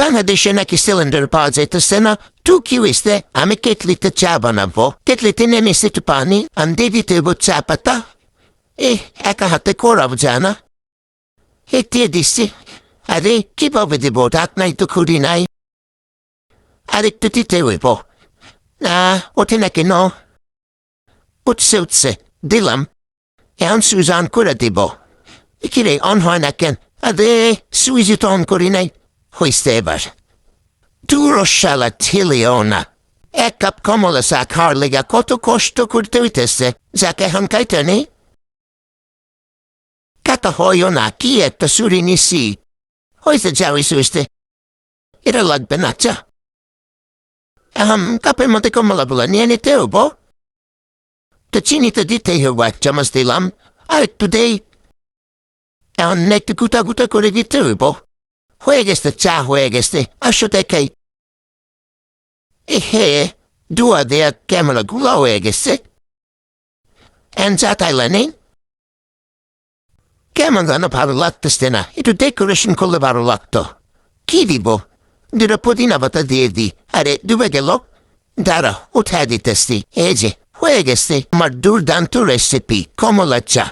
বাংলাদেশে নাকি সিলিন্ডার পাওয়া যাইতেছে না। তুই কি হইছে? আমি কেটলিতে চা বানাবো। কেটলিতে নেমে একটু পানি আর দিয়ে দিতে হইব চা পাতা। একা হাতে করাও যায় না। দিয়ে দিচ্ছি। আরে কিভাবে দিব? রাত নাই তো খুঁড়ি নাই। আর একটু দিতে হইব। না, ওঠে নাকি ন? উঠছে। দিলাম। এখন সুইচ অন করে দিব। কিরে অন হয় না কেন? আরে সুইচ তো অন করি নাই। হইছে এবার। দূর শালা ঠেলিও না। এক কাপ কমলা চা খাওয়ার লেগা কত কষ্ট করতে হইতেছে। যাকে এখন খাইতে নেই। কাটা হইও না, কি একটা চুরি নিছি। হয়েছে যা হইছে। এটা লাগবে না চা। কাপের মধ্যে কমলাগুলো নিয়ে নিতে হবো। তো চিনি তো দিতেই হবো, 1 চামচ দিলাম। আর একটু দেই। এখন একটু গুটা গুটা করে দিতে হইব। হয়ে গেছে, চা হয়ে গেছে। আসো দেখাই। হে, দুয়া দেয়া ক্যামেরা গুলো হয়ে গেছে। চা তাইলে নেই। কেমন যেন ভালো লাগতেছে না। একটু ডেকোরেশন করলে ভালো লাগতো। কি দিব? 2টা পুদিনা পাতা দিয়ে দি। আরে ডুবে গেল। দাঁড়া, উঠায় দিতেছি। এই যে হয়ে গেছে আমার দুর্দান্ত রেসিপি কমলা চা।